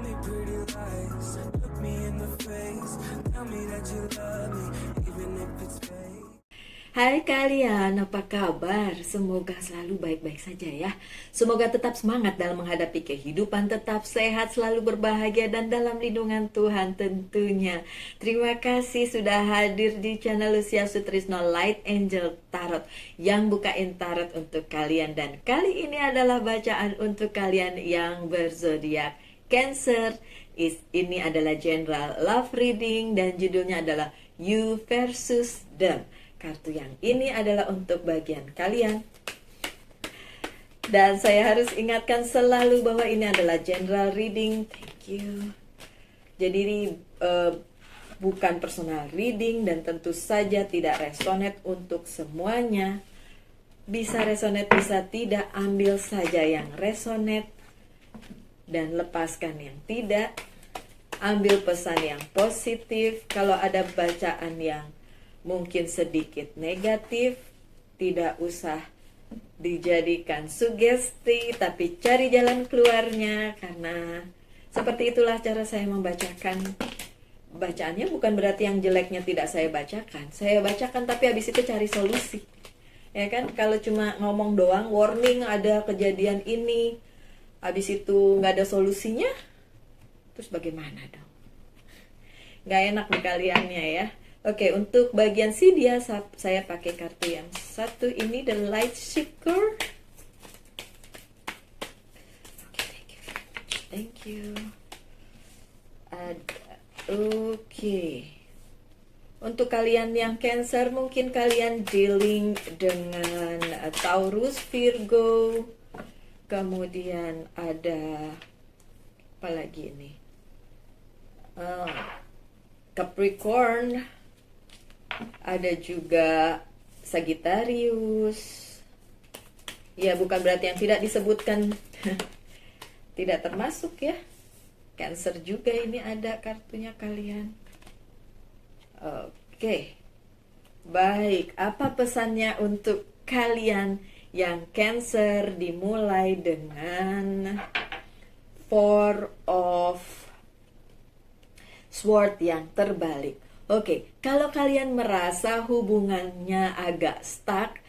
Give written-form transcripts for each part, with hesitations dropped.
me pretty lies, look me in the face, tell me that you love me, even if it's fake. Hai kalian, apa kabar? Semoga selalu baik-baik saja ya. Semoga tetap semangat dalam menghadapi kehidupan, tetap sehat, selalu berbahagia, dan dalam lindungan Tuhan tentunya. Terima kasih sudah hadir di channel Lucia Sutrisno Light Angel Tarot yang bukain tarot untuk kalian. Dan kali ini adalah bacaan untuk kalian yang berzodiak Cancer. Ini adalah general love reading dan judulnya adalah You versus Them. Kartu yang ini adalah untuk bagian kalian. Dan saya harus ingatkan selalu bahwa ini adalah general reading. Thank you. Jadi ini bukan personal reading dan tentu saja tidak resonate untuk semuanya. Bisa resonate, bisa tidak. Ambil saja yang resonate dan lepaskan yang tidak. Ambil pesan yang positif. Kalau ada bacaan yang mungkin sedikit negatif, tidak usah dijadikan sugesti, tapi cari jalan keluarnya, karena seperti itulah cara saya membacakan. Bacaannya bukan berarti yang jeleknya tidak saya bacakan. Saya bacakan tapi habis itu cari solusi. Ya kan, kalau cuma ngomong doang, warning ada kejadian ini, habis itu nggak ada solusinya, terus bagaimana dong? Nggak enak nih kaliannya ya. Oke, untuk bagian si dia saya pakai kartu yang satu ini, The Light Seeker. Oke, thank you. Oke. Untuk kalian yang Cancer, mungkin kalian dealing dengan Taurus, Virgo. Kemudian ada apa lagi ini? Capricorn. Ada juga Sagittarius. Ya, bukan berarti yang tidak disebutkan tidak termasuk ya. Cancer juga ini ada kartunya kalian. Oke. Baik, apa pesannya untuk kalian yang Cancer? Dimulai dengan Four of Sword yang terbalik. Oke, kalau kalian merasa hubungannya agak stuck,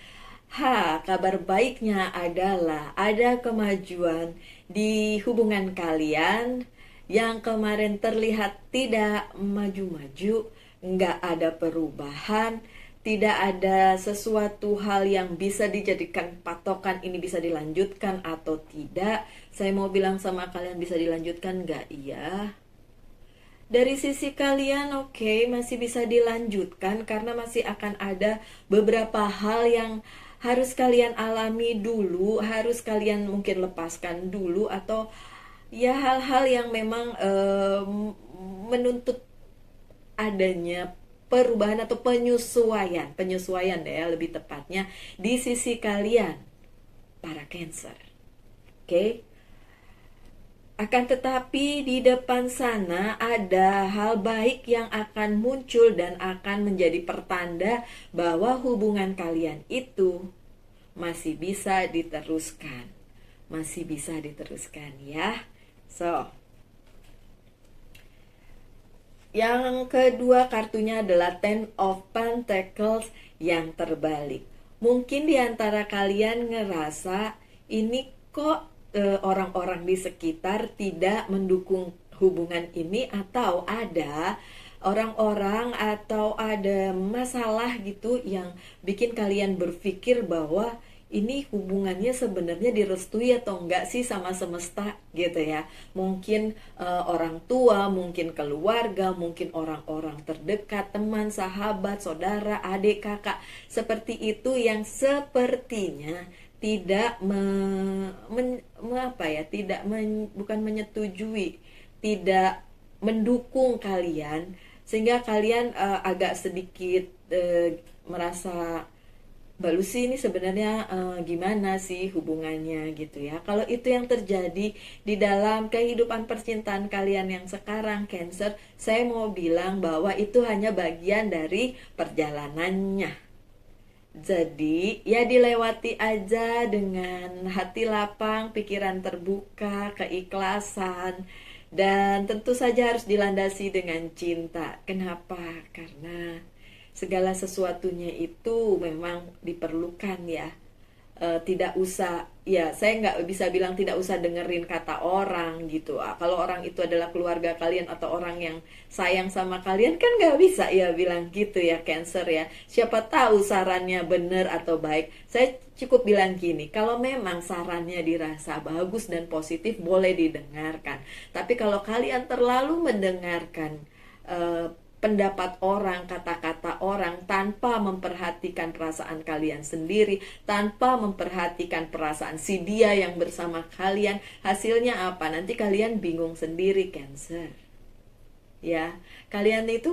kabar baiknya adalah ada kemajuan di hubungan kalian yang kemarin terlihat tidak maju-maju, nggak ada perubahan, tidak ada sesuatu hal yang bisa dijadikan patokan ini bisa dilanjutkan atau tidak. Saya mau bilang sama kalian, bisa dilanjutkan nggak? Iya. Dari sisi kalian, oke, masih bisa dilanjutkan karena masih akan ada beberapa hal yang harus kalian alami dulu, harus kalian mungkin lepaskan dulu, atau ya hal-hal yang memang menuntut adanya perubahan atau penyesuaian deh ya, lebih tepatnya di sisi kalian para Cancer. Oke. Akan tetapi di depan sana ada hal baik yang akan muncul dan akan menjadi pertanda bahwa hubungan kalian itu masih bisa diteruskan. Masih bisa diteruskan ya. So, yang kedua kartunya adalah Ten of Pentacles yang terbalik. Mungkin di antara kalian ngerasa ini kok orang-orang di sekitar tidak mendukung hubungan ini, atau ada orang-orang atau ada masalah gitu yang bikin kalian berpikir bahwa ini hubungannya sebenarnya direstui atau enggak sih sama semesta gitu ya. Mungkin orang tua, mungkin keluarga, mungkin orang-orang terdekat, teman, sahabat, saudara, adik, kakak, seperti itu yang sepertinya tidak bukan menyetujui, tidak mendukung kalian, sehingga kalian agak sedikit merasa Mbak Lucy ini sebenarnya gimana sih hubungannya gitu ya. Kalau itu yang terjadi di dalam kehidupan percintaan kalian yang sekarang Cancer, saya mau bilang bahwa itu hanya bagian dari perjalanannya. Jadi ya dilewati aja dengan hati lapang, pikiran terbuka, keikhlasan. Dan tentu saja harus dilandasi dengan cinta. Kenapa? Karena segala sesuatunya itu memang diperlukan ya. Tidak usah, ya saya nggak bisa bilang tidak usah dengerin kata orang gitu. Kalau orang itu adalah keluarga kalian atau orang yang sayang sama kalian kan nggak bisa ya bilang gitu ya Cancer ya. Siapa tahu sarannya benar atau baik. Saya cukup bilang gini, kalau memang sarannya dirasa bagus dan positif boleh didengarkan. Tapi kalau kalian terlalu mendengarkan pendapat orang, kata-kata orang tanpa memperhatikan perasaan kalian sendiri, tanpa memperhatikan perasaan si dia yang bersama kalian, hasilnya apa? Nanti kalian bingung sendiri, Cancer. Ya, kalian itu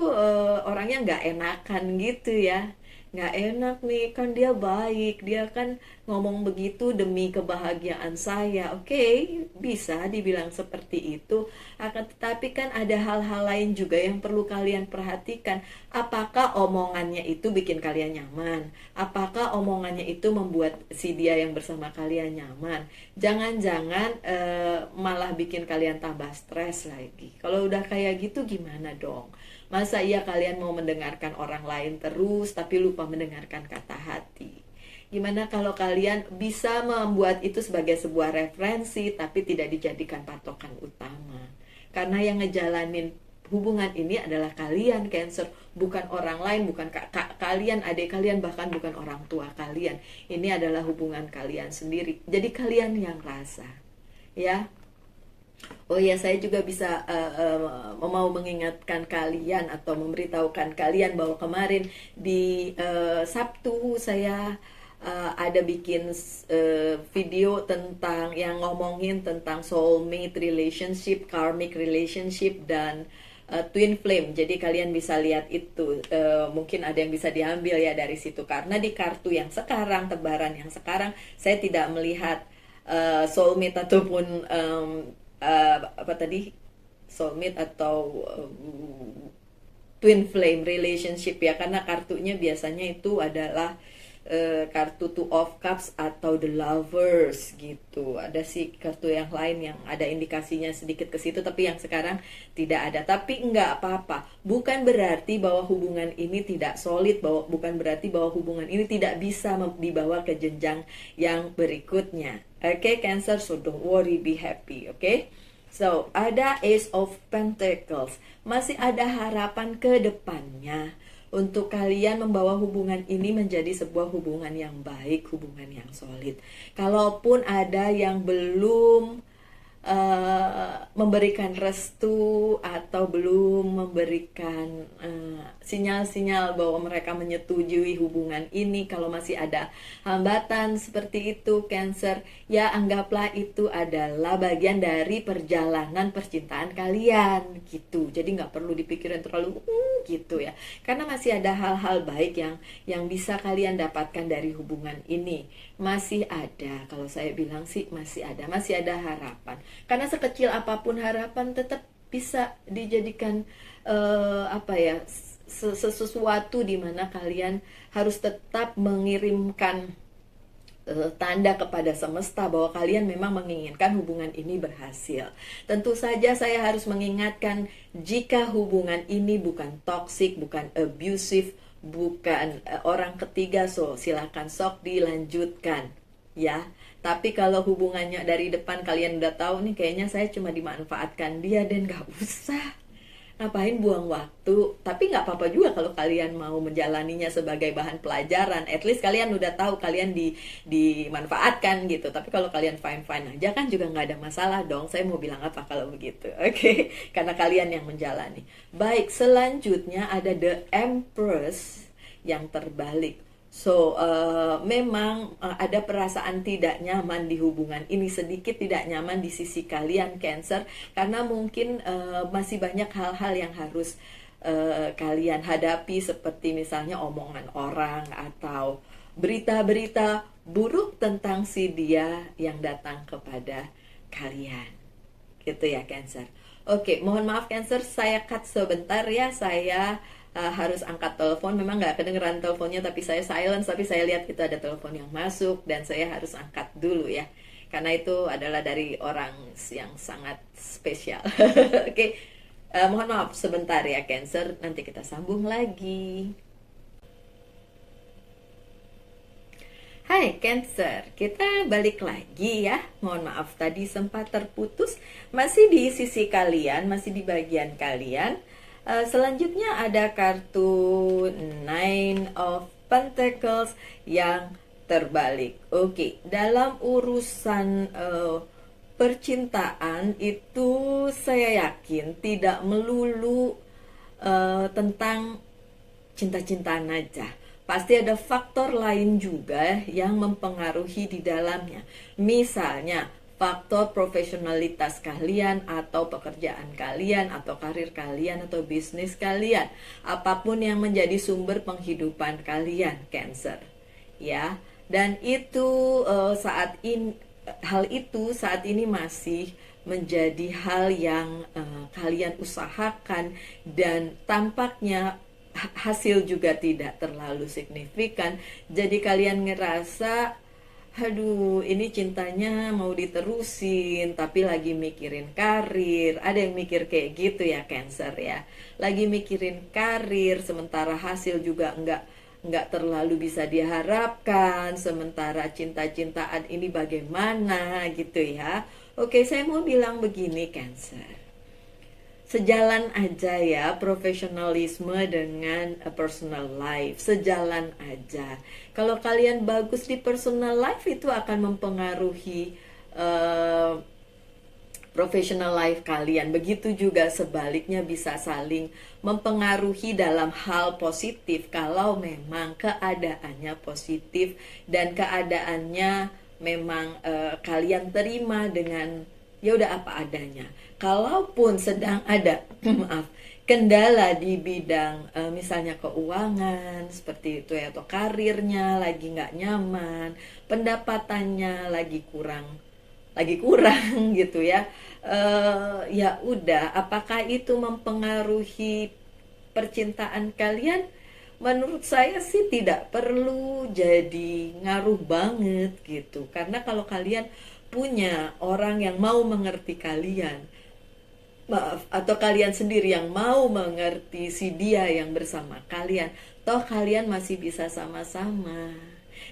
orangnya nggak enakan gitu ya. Nggak enak nih, kan dia baik, dia kan ngomong begitu demi kebahagiaan saya. Oke, bisa dibilang seperti itu. Akan tetapi kan ada hal-hal lain juga yang perlu kalian perhatikan. Apakah omongannya itu bikin kalian nyaman? Apakah omongannya itu membuat si dia yang bersama kalian nyaman? Jangan-jangan malah bikin kalian tambah stres lagi. Kalau udah kayak gitu gimana dong? Masa iya kalian mau mendengarkan orang lain terus tapi lupa mendengarkan kata hati? Gimana kalau kalian bisa membuat itu sebagai sebuah referensi tapi tidak dijadikan patokan utama? Karena yang ngejalanin hubungan ini adalah kalian, Cancer, bukan orang lain, bukan kakak kalian, adik kalian, bahkan bukan orang tua kalian. Ini adalah hubungan kalian sendiri. Jadi kalian yang rasa, ya. Oh ya, saya juga bisa mau mengingatkan kalian atau memberitahukan kalian bahwa kemarin di Sabtu saya ada bikin video tentang yang ngomongin tentang soulmate relationship, karmic relationship, dan twin flame. Jadi kalian bisa lihat itu, mungkin ada yang bisa diambil ya dari situ. Karena di kartu yang sekarang, tebaran yang sekarang, saya tidak melihat soulmate ataupun apa tadi, soulmate atau twin flame relationship ya, karena kartunya biasanya itu adalah kartu Two of Cups atau The Lovers gitu. Ada sih kartu yang lain yang ada indikasinya sedikit ke situ, tapi yang sekarang tidak ada. Tapi enggak apa-apa. Bukan berarti bahwa hubungan ini tidak solid, bukan berarti bahwa hubungan ini tidak bisa dibawa ke jenjang yang berikutnya. Oke, Cancer, so don't worry, be happy, oke? So, ada Ace of Pentacles. Masih ada harapan ke depannya untuk kalian membawa hubungan ini menjadi sebuah hubungan yang baik, hubungan yang solid. Kalaupun ada yang belum memberikan restu atau belum memberikan sinyal-sinyal bahwa mereka menyetujui hubungan ini, kalau masih ada hambatan seperti itu, Cancer, ya anggaplah itu adalah bagian dari perjalanan percintaan kalian gitu. Jadi nggak perlu dipikirin terlalu gitu ya, karena masih ada hal-hal baik yang bisa kalian dapatkan dari hubungan ini. Masih ada, kalau saya bilang sih masih ada harapan. Karena sekecil apapun harapan tetap bisa dijadikan sesuatu di mana kalian harus tetap mengirimkan tanda kepada semesta bahwa kalian memang menginginkan hubungan ini berhasil. Tentu saja saya harus mengingatkan, jika hubungan ini bukan toxic, bukan abusive, bukan orang ketiga, so silakan sok dilanjutkan ya. Tapi kalau hubungannya dari depan kalian udah tahu nih, kayaknya saya cuma dimanfaatkan dia dan gak usah, ngapain buang waktu. Tapi gak apa-apa juga kalau kalian mau menjalaninya sebagai bahan pelajaran. At least kalian udah tahu kalian dimanfaatkan gitu. Tapi kalau kalian fine-fine aja kan juga gak ada masalah dong. Saya mau bilang apa kalau begitu, oke? Karena kalian yang menjalani. Baik, selanjutnya ada The Empress yang terbalik. So, memang ada perasaan tidak nyaman di hubungan ini, sedikit tidak nyaman di sisi kalian, Cancer, karena mungkin masih banyak hal-hal yang harus kalian hadapi, seperti misalnya omongan orang atau berita-berita buruk tentang si dia yang datang kepada kalian. Gitu ya, Cancer. Oke, mohon maaf, Cancer, saya cut sebentar ya, saya harus angkat telepon. Memang nggak kedengeran teleponnya, tapi saya silence, tapi saya lihat itu ada telepon yang masuk dan saya harus angkat dulu ya. karena itu adalah dari orang yang sangat spesial. Oke, mohon maaf sebentar ya Cancer, nanti kita sambung lagi. Hai Cancer, kita balik lagi ya. Mohon maaf tadi sempat terputus. Masih di sisi kalian, masih di bagian kalian. Selanjutnya ada kartu Nine of Pentacles yang terbalik. Oke, dalam urusan percintaan itu saya yakin tidak melulu tentang cinta-cintaan aja. Pasti ada faktor lain juga yang mempengaruhi di dalamnya. Misalnya, faktor profesionalitas kalian atau pekerjaan kalian atau karir kalian atau bisnis kalian. Apapun yang menjadi sumber penghidupan kalian, Cancer. Ya, dan itu hal itu saat ini masih menjadi hal yang kalian usahakan dan tampaknya hasil juga tidak terlalu signifikan. Jadi kalian ngerasa, aduh ini cintanya mau diterusin tapi lagi mikirin karir. Ada yang mikir kayak gitu ya Cancer ya. Lagi mikirin karir sementara hasil juga nggak terlalu bisa diharapkan. Sementara cinta-cintaan ini bagaimana gitu ya. Oke, saya mau bilang begini Cancer. Sejalan aja ya profesionalisme dengan personal life. Sejalan aja. Kalau kalian bagus di personal life itu akan mempengaruhi professional life kalian. Begitu juga sebaliknya bisa saling mempengaruhi dalam hal positif kalau memang keadaannya positif dan keadaannya memang kalian terima dengan ya udah apa adanya. Kalaupun sedang ada maaf kendala di bidang misalnya keuangan seperti itu ya, atau karirnya lagi nggak nyaman, pendapatannya lagi kurang gitu ya, ya udah, apakah itu mempengaruhi percintaan kalian? Menurut saya sih tidak perlu jadi ngaruh banget gitu, karena kalau kalian punya orang yang mau mengerti kalian, maaf, atau kalian sendiri yang mau mengerti si dia yang bersama kalian, toh kalian masih bisa sama-sama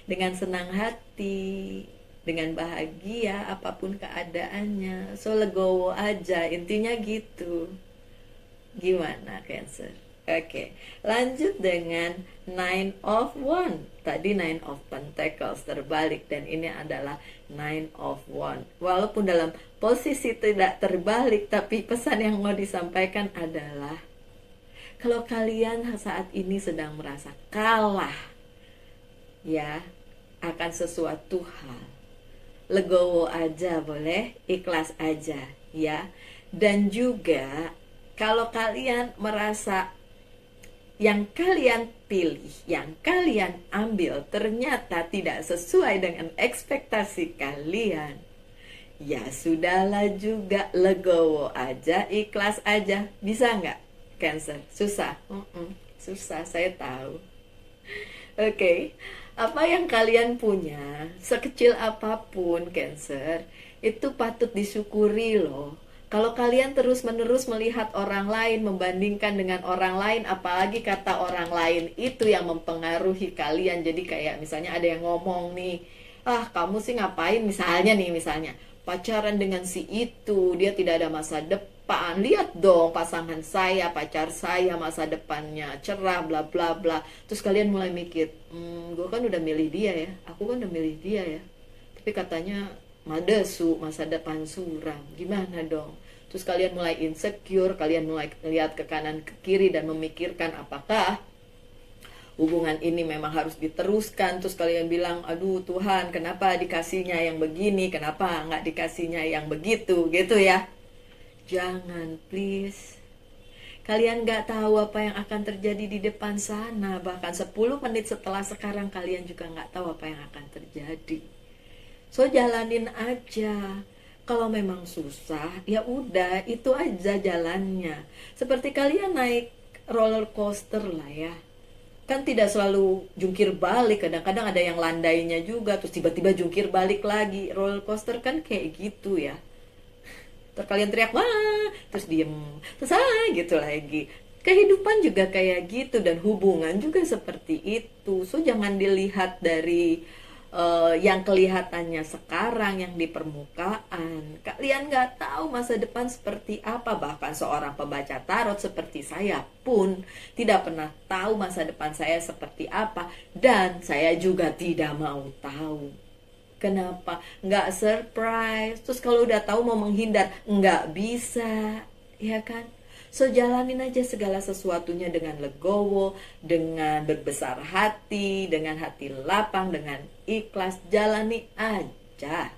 dengan senang hati, dengan bahagia apapun keadaannya. So legowo aja, intinya gitu. Gimana Cancer? Oke, lanjut dengan Nine of Wands. Tadi Nine of Pentacles terbalik dan ini adalah Nine of Wands. Walaupun dalam posisi tidak terbalik, tapi pesan yang mau disampaikan adalah kalau kalian saat ini sedang merasa kalah ya akan sesuatu hal, legowo aja boleh, ikhlas aja ya. Dan juga kalau kalian merasa yang kalian pilih, yang kalian ambil ternyata tidak sesuai dengan ekspektasi kalian, ya sudahlah juga, legowo aja, ikhlas aja. Bisa nggak Cancer? Susah? Susah, saya tahu. Oke, apa yang kalian punya, sekecil apapun Cancer, itu patut disyukuri loh. Kalau kalian terus-menerus melihat orang lain, membandingkan dengan orang lain, apalagi kata orang lain itu yang mempengaruhi kalian. Jadi kayak misalnya ada yang ngomong nih, ah kamu sih ngapain, misalnya pacaran dengan si itu, dia tidak ada masa depan. Lihat dong pasangan saya, pacar saya masa depannya cerah, bla bla bla. Terus kalian mulai mikir, gue kan udah milih dia ya, aku kan udah milih dia ya, tapi katanya madesu, masa depan suram, gimana dong? Terus kalian mulai insecure, kalian mulai lihat ke kanan ke kiri dan memikirkan apakah hubungan ini memang harus diteruskan. Terus kalian bilang, aduh Tuhan, kenapa dikasihnya yang begini, kenapa nggak dikasihnya yang begitu, gitu ya. Jangan, please. Kalian nggak tahu apa yang akan terjadi di depan sana. Bahkan 10 menit setelah sekarang kalian juga nggak tahu apa yang akan terjadi. So jalanin aja. Kalau memang susah, ya udah, itu aja jalannya. Seperti kalian naik roller coaster lah ya. kan tidak selalu jungkir balik, kadang-kadang ada yang landainya juga terus tiba-tiba jungkir balik lagi. Roller coaster kan kayak gitu ya. Terus kalian teriak wah, terus diem, terus gitu lagi. Kehidupan juga kayak gitu, dan hubungan juga seperti itu. So jangan dilihat dari yang kelihatannya sekarang, yang di permukaan. Kalian nggak tahu masa depan seperti apa. Bahkan seorang pembaca tarot seperti saya pun tidak pernah tahu masa depan saya seperti apa, dan saya juga tidak mau tahu. Kenapa? Nggak surprise. Terus kalau udah tahu mau menghindar, nggak bisa, ya kan? So jalanin aja segala sesuatunya dengan legowo, dengan berbesar hati, dengan hati lapang, dengan ikhlas. Jalani aja.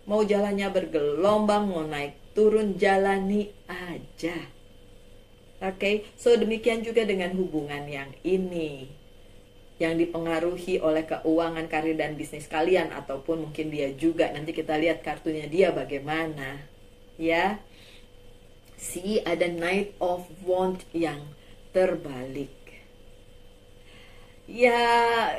Mau jalannya bergelombang, mau naik turun, jalani aja. Oke, so demikian juga dengan hubungan yang ini, yang dipengaruhi oleh keuangan, karir, dan bisnis kalian, ataupun mungkin dia juga. Nanti kita lihat kartunya dia bagaimana, ya. Ada Knight of Wands yang terbalik. Ya,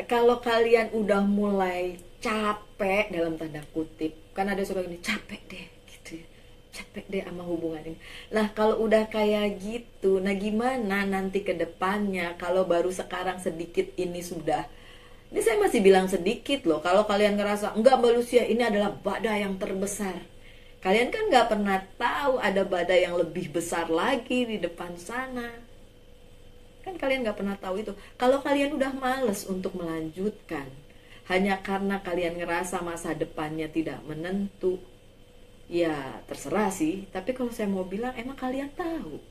kalau kalian udah mulai capek dalam tanda kutip, kan ada suka gini, capek deh gitu ya. Capek deh sama hubungan ini. Nah, kalau udah kayak gitu, nah gimana nanti ke depannya kalau baru sekarang sedikit ini sudah. Ini saya masih bilang sedikit loh. Kalau kalian ngerasa enggak Mbak Lucia, ini adalah badai yang terbesar. Kalian kan nggak pernah tahu ada badai yang lebih besar lagi di depan sana. Kan kalian nggak pernah tahu itu. Kalau kalian udah males untuk melanjutkan, hanya karena kalian ngerasa masa depannya tidak menentu, ya terserah sih. Tapi kalau saya mau bilang, emang kalian tahu?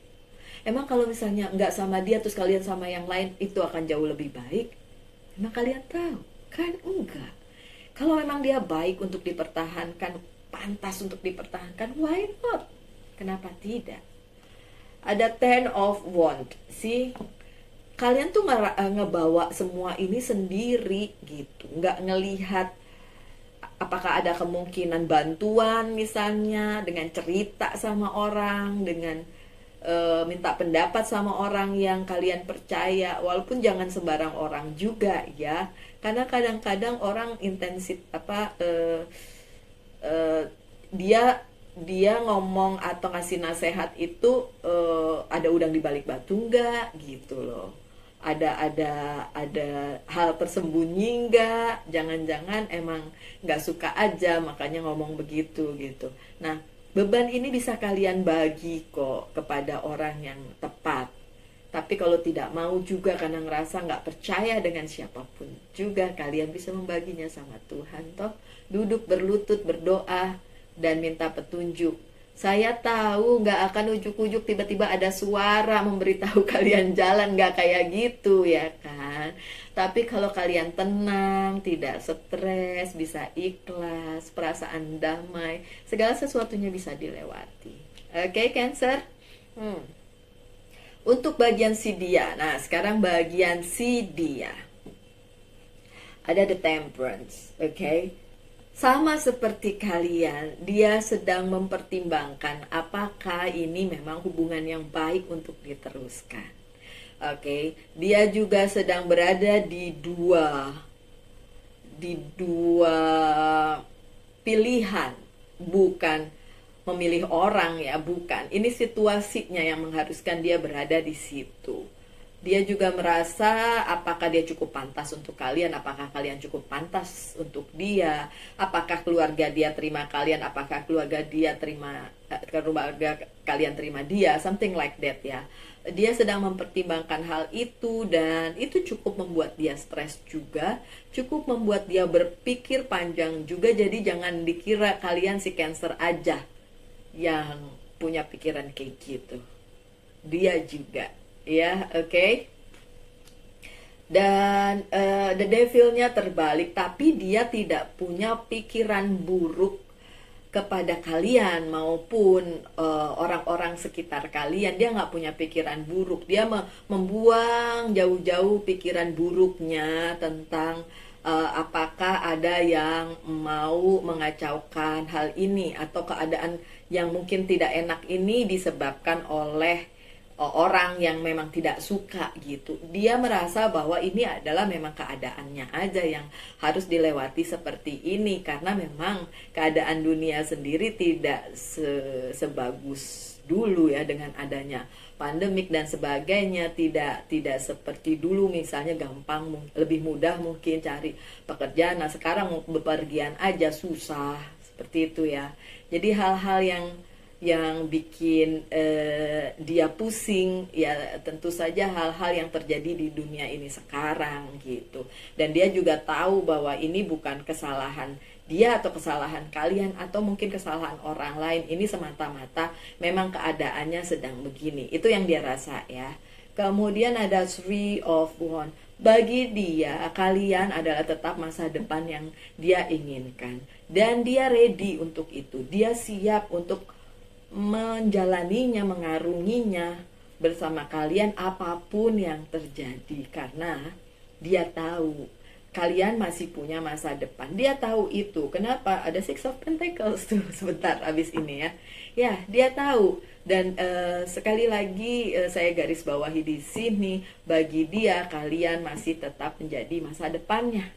Emang kalau misalnya nggak sama dia terus kalian sama yang lain, itu akan jauh lebih baik? Emang kalian tahu? Kan enggak. Kalau memang dia baik untuk dipertahankan, pantas untuk dipertahankan, why not? Kenapa tidak? Ada Ten of Wands, sih. Kalian tuh ngebawa semua ini sendiri gitu, nggak ngelihat apakah ada kemungkinan bantuan misalnya dengan cerita sama orang, dengan minta pendapat sama orang yang kalian percaya, walaupun jangan sembarang orang juga ya, karena kadang-kadang orang intensif dia ngomong atau ngasih nasihat itu ada udang di balik batu nggak gitu loh, ada hal tersembunyi nggak, jangan-jangan emang nggak suka aja makanya ngomong begitu gitu. Nah, beban ini bisa kalian bagi kok kepada orang yang tepat. Tapi kalau tidak mau juga karena ngerasa nggak percaya dengan siapapun juga, kalian bisa membaginya sama Tuhan toh. Duduk berlutut berdoa dan minta petunjuk. Saya tahu nggak akan ujuk-ujuk tiba-tiba ada suara memberitahu kalian jalan, nggak kayak gitu ya kan. Tapi kalau kalian tenang, tidak stres, bisa ikhlas, perasaan damai, segala sesuatunya bisa dilewati. Oke, Cancer? Untuk bagian si dia. Nah, sekarang bagian si dia. Ada the Temperance, oke? Sama seperti kalian, dia sedang mempertimbangkan apakah ini memang hubungan yang baik untuk diteruskan. Oke, dia juga sedang berada di dua pilihan, bukan memilih orang ya, bukan. Ini situasinya yang mengharuskan dia berada di situ. Dia juga merasa apakah dia cukup pantas untuk kalian, apakah kalian cukup pantas untuk dia, apakah keluarga dia terima kalian, apakah keluarga kalian terima dia, something like that ya. Dia sedang mempertimbangkan hal itu, dan itu cukup membuat dia stres juga, cukup membuat dia berpikir panjang juga. Jadi jangan dikira kalian si Cancer aja yang punya pikiran kayak gitu, dia juga. Ya, oke. Dan the Devil-nya terbalik, tapi dia tidak punya pikiran buruk kepada kalian maupun orang-orang sekitar kalian. Dia nggak punya pikiran buruk. Dia membuang jauh-jauh pikiran buruknya tentang apakah ada yang mau mengacaukan hal ini, atau keadaan yang mungkin tidak enak ini disebabkan oleh orang yang memang tidak suka gitu. Dia merasa bahwa ini adalah memang keadaannya aja yang harus dilewati seperti ini, karena memang keadaan dunia sendiri tidak sebagus dulu ya, dengan adanya pandemik dan sebagainya, tidak seperti dulu misalnya gampang, lebih mudah mungkin cari pekerjaan. Nah sekarang mau bepergian aja susah seperti itu ya. Jadi hal-hal yang bikin dia pusing ya, tentu saja hal-hal yang terjadi di dunia ini sekarang gitu. Dan dia juga tahu bahwa ini bukan kesalahan dia atau kesalahan kalian atau mungkin kesalahan orang lain, ini semata-mata memang keadaannya sedang begini. Itu yang dia rasa ya. Kemudian ada Three of Wands. Bagi dia, kalian adalah tetap masa depan yang dia inginkan, dan dia ready untuk itu. Dia siap untuk menjalaninya, mengarunginya bersama kalian apapun yang terjadi, karena dia tahu kalian masih punya masa depan. Dia tahu itu. Kenapa? Ada Six of Pentacles tuh sebentar abis ini ya. Ya, dia tahu. Dan sekali lagi saya garis bawahi di sini, bagi dia kalian masih tetap menjadi masa depannya.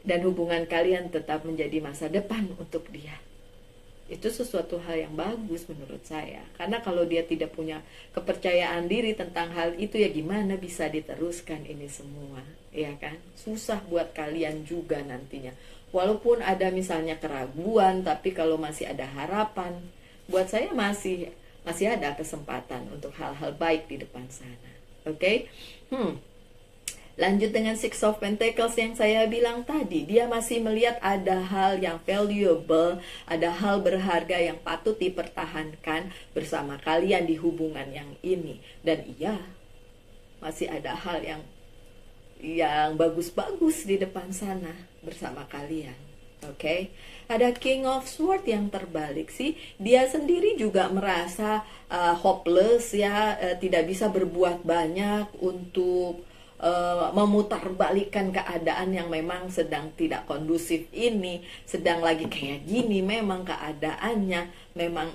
Dan hubungan kalian tetap menjadi masa depan untuk dia. Itu sesuatu hal yang bagus menurut saya, karena kalau dia tidak punya kepercayaan diri tentang hal itu, ya gimana bisa diteruskan ini semua, ya kan? Susah buat kalian juga nantinya, walaupun ada misalnya keraguan, tapi kalau masih ada harapan, buat saya masih ada kesempatan untuk hal-hal baik di depan sana. Oke? Lanjut dengan Six of Pentacles yang saya bilang tadi. Dia masih melihat ada hal yang valuable, ada hal berharga yang patut dipertahankan bersama kalian di hubungan yang ini. Dan iya, masih ada hal yang bagus-bagus di depan sana bersama kalian. Oke, ada King of Swords yang terbalik sih. Dia sendiri juga merasa hopeless ya, tidak bisa berbuat banyak untuk memutarbalikkan keadaan yang memang sedang tidak kondusif ini, sedang lagi kayak gini memang keadaannya, memang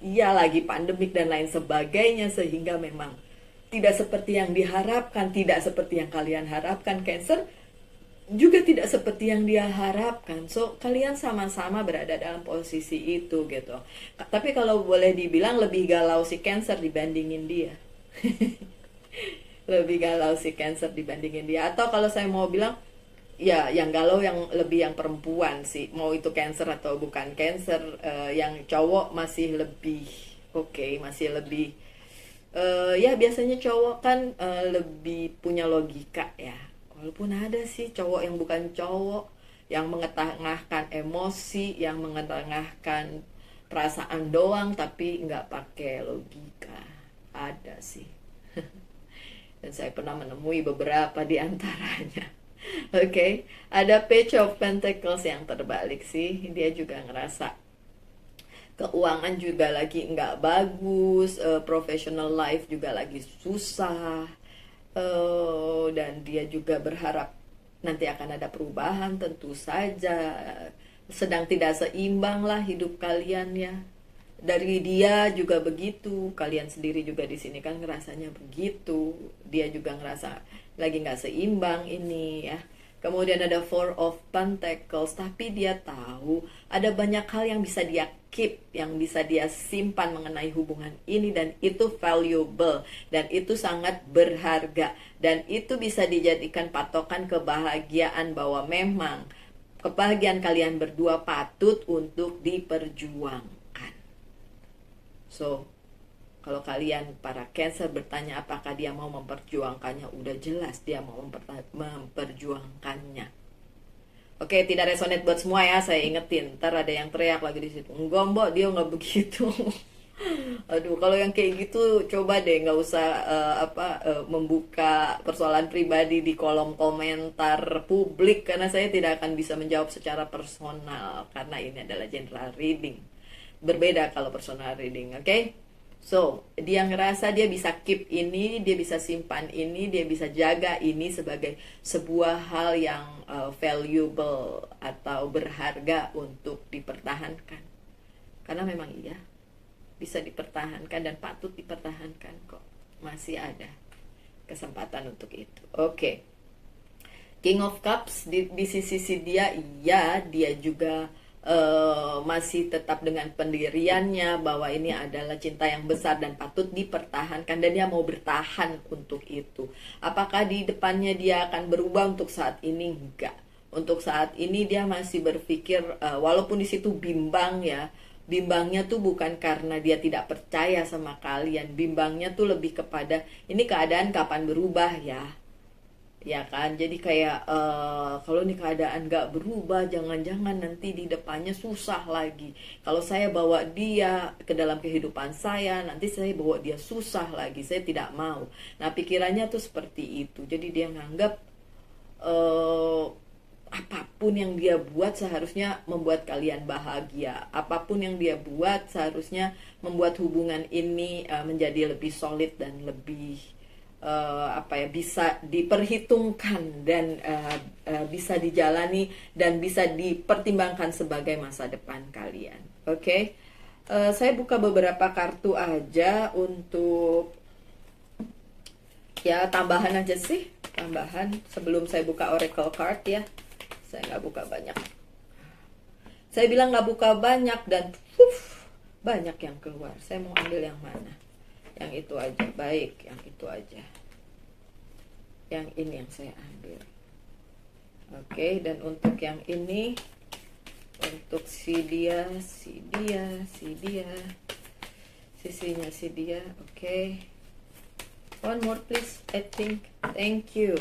ya lagi pandemik dan lain sebagainya, sehingga memang tidak seperti yang diharapkan, tidak seperti yang kalian harapkan. Cancer juga tidak seperti yang dia harapkan. So kalian sama-sama berada dalam posisi itu gitu. Tapi kalau boleh dibilang lebih galau si Cancer dibandingin dia. Lebih galau si Cancer dibandingin dia. Atau kalau saya mau bilang, ya yang galau yang lebih yang perempuan sih. Mau itu Cancer atau bukan Cancer, yang cowok masih lebih masih lebih ya biasanya cowok kan lebih punya logika ya. Walaupun ada sih cowok yang bukan cowok, yang mengetengahkan emosi, yang mengetengahkan perasaan doang tapi nggak pakai logika. Ada sih. Dan saya pernah menemui beberapa di antaranya. Oke, ada Page of Pentacles yang terbalik sih. Dia juga ngerasa keuangan juga lagi nggak bagus, professional life juga lagi susah, dan dia juga berharap nanti akan ada perubahan. Tentu saja sedang tidak seimbang lah hidup kalian ya. Dari dia juga begitu, kalian sendiri juga di sini kan ngerasanya begitu. Dia juga ngerasa lagi nggak seimbang ini ya. Kemudian ada Four of Pentacles, tapi dia tahu ada banyak hal yang bisa dia keep, yang bisa dia simpan mengenai hubungan ini, dan itu valuable, dan itu sangat berharga, dan itu bisa dijadikan patokan kebahagiaan, bahwa memang kebahagiaan kalian berdua patut untuk diperjuangkan. So, kalau kalian para Cancer bertanya apakah dia mau memperjuangkannya, udah jelas dia mau memperjuangkannya. Oke, tidak resonate buat semua ya, saya ingetin. Ntar ada yang teriak lagi di situ. Enggak mbak, dia nggak begitu. Aduh, kalau yang kayak gitu coba deh nggak usah membuka persoalan pribadi di kolom komentar publik, karena saya tidak akan bisa menjawab secara personal, karena ini adalah general reading. Berbeda kalau personal reading, oke? So, dia ngerasa dia bisa keep ini, dia bisa simpan ini, dia bisa jaga ini sebagai sebuah hal yang valuable atau berharga untuk dipertahankan. Karena memang iya, bisa dipertahankan dan patut dipertahankan kok. Masih ada kesempatan untuk itu. Oke. King of Cups di sisi dia, iya dia juga masih tetap dengan pendiriannya bahwa ini adalah cinta yang besar dan patut dipertahankan, dan dia mau bertahan untuk itu. Apakah di depannya dia akan berubah? Untuk saat ini enggak. Untuk saat ini dia masih berpikir, walaupun di situ bimbang ya, bimbangnya tuh bukan karena dia tidak percaya sama kalian, bimbangnya tuh lebih kepada ini keadaan kapan berubah ya kan. Jadi kayak kalau nih keadaan gak berubah, jangan-jangan nanti di depannya susah lagi. Kalau saya bawa dia ke dalam kehidupan saya, nanti saya bawa dia susah lagi, saya tidak mau. Nah pikirannya tuh seperti itu. Jadi dia nganggap apapun yang dia buat seharusnya membuat kalian bahagia. Apapun yang dia buat seharusnya membuat hubungan ini menjadi lebih solid dan lebih bisa diperhitungkan dan bisa dijalani dan bisa dipertimbangkan sebagai masa depan kalian. Oke. Saya buka beberapa kartu aja untuk ya tambahan aja sih, tambahan sebelum saya buka oracle card ya. Saya nggak buka banyak. Saya bilang nggak buka banyak dan banyak yang keluar. Saya mau ambil yang mana? Yang itu aja, baik, yang itu aja. Yang ini yang saya ambil. Oke, dan untuk yang ini, untuk si dia, sisinya si dia, oke. One more please, I think. Thank you.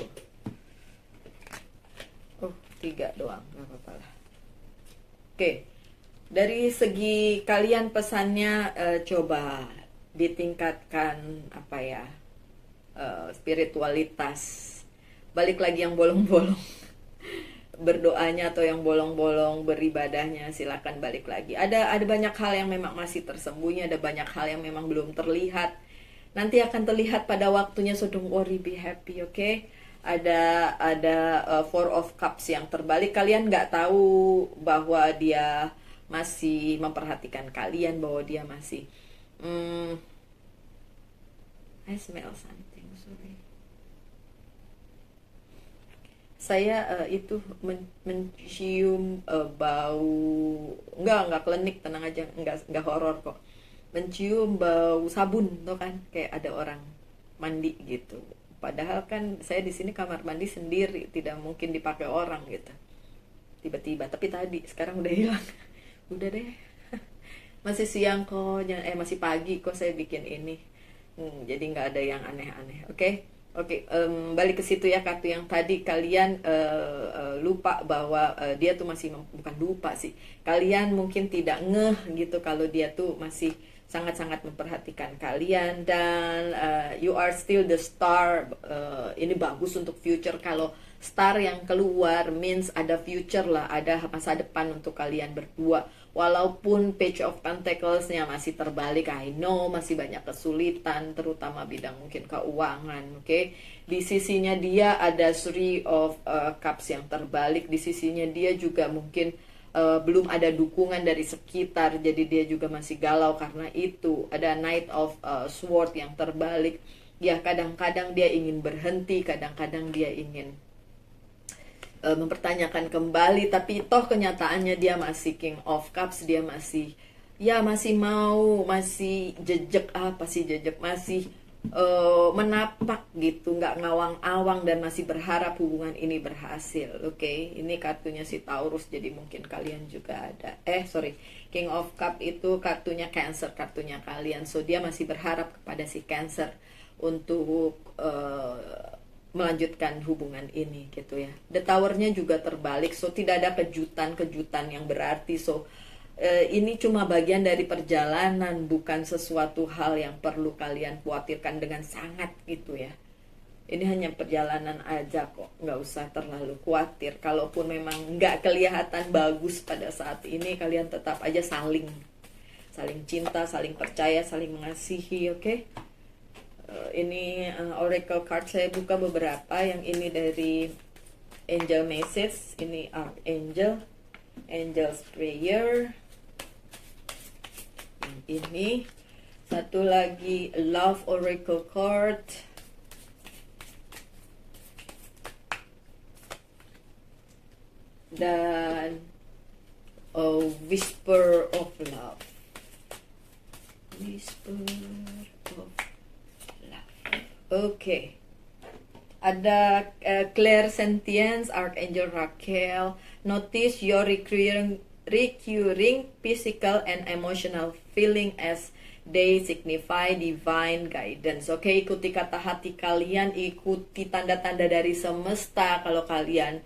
Oh, 3 doang, gak apa-apa lah. Oke, dari segi kalian pesannya coba ditingkatkan spiritualitas. Balik lagi yang bolong-bolong berdoanya, atau yang bolong-bolong beribadahnya, silakan balik lagi. Ada banyak hal yang memang masih tersembunyi, ada banyak hal yang memang belum terlihat. Nanti akan terlihat pada waktunya, so don't worry, be happy, oke? Ada Four of Cups yang terbalik. Kalian nggak tahu bahwa dia masih memperhatikan kalian, bahwa dia masih I smell something, sorry. Saya itu mencium bau, enggak klinik, tenang aja, enggak horor kok. Mencium bau sabun tuh kan, kayak ada orang mandi gitu. Padahal kan saya di sini kamar mandi sendiri, tidak mungkin dipakai orang gitu. Tiba-tiba, tapi tadi sekarang udah hilang. Udah deh. Masih siang kok, masih pagi kok saya bikin ini. Jadi nggak ada yang aneh-aneh, oke? Balik ke situ ya, kartu yang tadi kalian lupa bahwa dia tuh masih bukan lupa sih, kalian mungkin tidak ngeh gitu kalau dia tuh masih sangat-sangat memperhatikan kalian, dan you are still the star. Ini bagus untuk future. Kalau star yang keluar means ada future lah, ada masa depan untuk kalian berdua. Walaupun Page of Pentacles-nya masih terbalik, I know masih banyak kesulitan, terutama bidang mungkin keuangan, oke? Di sisinya dia ada Three of Cups yang terbalik, di sisinya dia juga mungkin belum ada dukungan dari sekitar, jadi dia juga masih galau karena itu. Ada Knight of Sword yang terbalik, ya kadang-kadang dia ingin berhenti, kadang-kadang dia ingin mempertanyakan kembali, tapi toh kenyataannya dia masih King of Cups, dia masih mau, masih jejak masih menapak gitu, nggak ngawang-awang, dan masih berharap hubungan ini berhasil, oke? Ini kartunya si Taurus, jadi mungkin kalian juga ada King of Cup itu kartunya Cancer, kartunya kalian, so dia masih berharap kepada si Cancer untuk melanjutkan hubungan ini gitu ya. The Tower-nya juga terbalik, so tidak ada kejutan yang berarti. So ini cuma bagian dari perjalanan, bukan sesuatu hal yang perlu kalian khawatirkan dengan sangat gitu ya. Ini hanya perjalanan aja kok, nggak usah terlalu khawatir. Kalaupun memang nggak kelihatan bagus pada saat ini, kalian tetap aja saling cinta, saling percaya, saling mengasihi, oke? Ini oracle card saya buka beberapa. Yang ini dari Angel Message, ini Archangel, Angel's Prayer. Yang ini Satu lagi Love Oracle Card. Dan Whisper of Love. Whisper of Love. Oke. Ada Clairsentience, Archangel Raquel. Notice your recurring physical and emotional feeling as they signify divine guidance. Oke, ikuti kata hati kalian, ikuti tanda-tanda dari semesta kalau kalian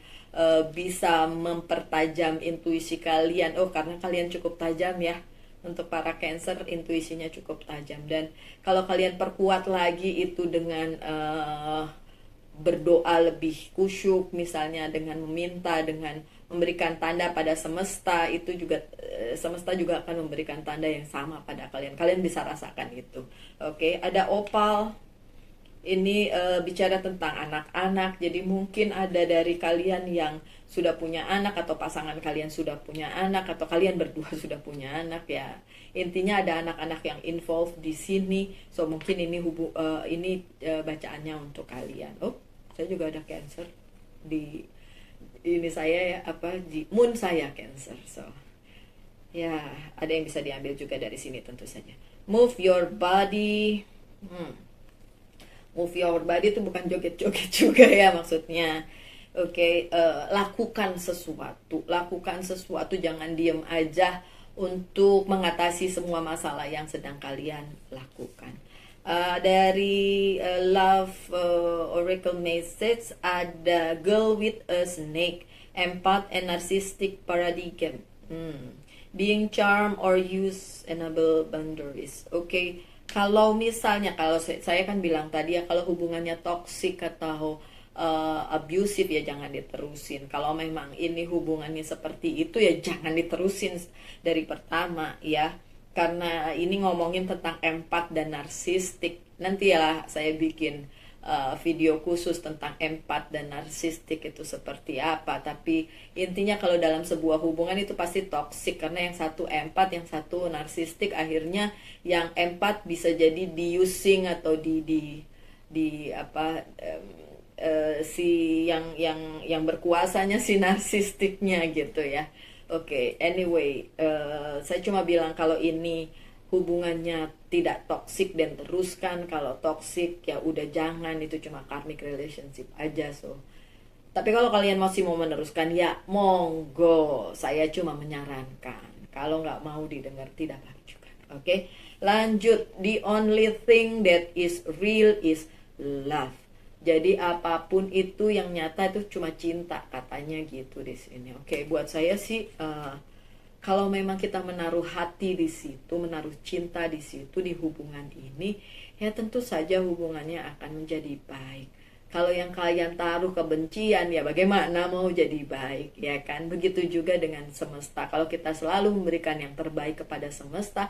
bisa mempertajam intuisi kalian. Oh, karena kalian cukup tajam ya. Untuk para Cancer, intuisinya cukup tajam. Dan kalau kalian perkuat lagi itu dengan berdoa lebih kusyuk, misalnya dengan meminta, dengan memberikan tanda pada semesta, itu juga semesta juga akan memberikan tanda yang sama pada kalian. Kalian bisa rasakan itu. Oke, ada Opal. Ini bicara tentang anak-anak. Jadi mungkin ada dari kalian yang sudah punya anak, atau pasangan kalian sudah punya anak, atau kalian berdua sudah punya anak ya. Intinya ada anak-anak yang involved di sini. So mungkin ini bacaannya untuk kalian. Oh, saya juga ada Cancer di ini saya ya, moon saya Cancer. So ya, ada yang bisa diambil juga dari sini tentu saja. Move your body. Move your body itu bukan joget-joget juga ya maksudnya. Oke, lakukan sesuatu. Lakukan sesuatu, jangan diem aja untuk mengatasi semua masalah yang sedang kalian lakukan. Dari Love Oracle Message ada Girl with a Snake, Empath and Narcissistic Paradigm. Being charmed or use enable boundaries. Oke. Kalau misalnya, kalau saya kan bilang tadi ya, kalau hubungannya toxic atau abusive ya jangan diterusin. Kalau memang ini hubungannya seperti itu ya jangan diterusin dari pertama ya. Karena ini ngomongin tentang empath dan narsistik. Nanti ya saya bikin video khusus tentang empath dan narsistik itu seperti apa. Tapi intinya kalau dalam sebuah hubungan itu pasti toksik, karena yang satu empath, yang satu narsistik. Akhirnya yang empath bisa jadi di-using atau si yang berkuasanya si narsistiknya gitu ya. Oke, anyway, saya cuma bilang kalau ini hubungannya tidak toksik dan teruskan. Kalau toksik ya udah jangan, itu cuma karmic relationship aja. So tapi kalau kalian masih mau meneruskan ya monggo, saya cuma menyarankan. Kalau nggak mau didengar tidak apa juga. Oke, lanjut. The only thing that is real is love. Jadi apapun itu yang nyata itu cuma cinta, katanya gitu di sini. Oke, buat saya sih kalau memang kita menaruh hati di situ, menaruh cinta di situ, di hubungan ini, ya tentu saja hubungannya akan menjadi baik. Kalau yang kalian taruh kebencian, ya bagaimana mau jadi baik, ya kan? Begitu juga dengan semesta. Kalau kita selalu memberikan yang terbaik kepada semesta,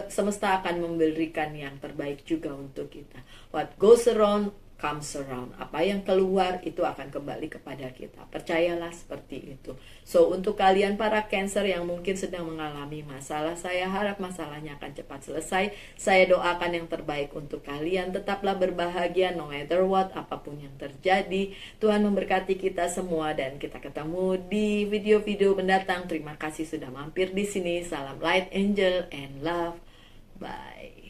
semesta akan memberikan yang terbaik juga untuk kita. What goes around comes around. Apa yang keluar itu akan kembali kepada kita. Percayalah seperti itu. So untuk kalian para Cancer yang mungkin sedang mengalami masalah, saya harap masalahnya akan cepat selesai. Saya doakan yang terbaik untuk kalian. Tetaplah berbahagia no matter what, apapun yang terjadi. Tuhan memberkati kita semua dan kita ketemu di video-video mendatang. Terima kasih sudah mampir di sini. Salam light, angel, and love. Bye.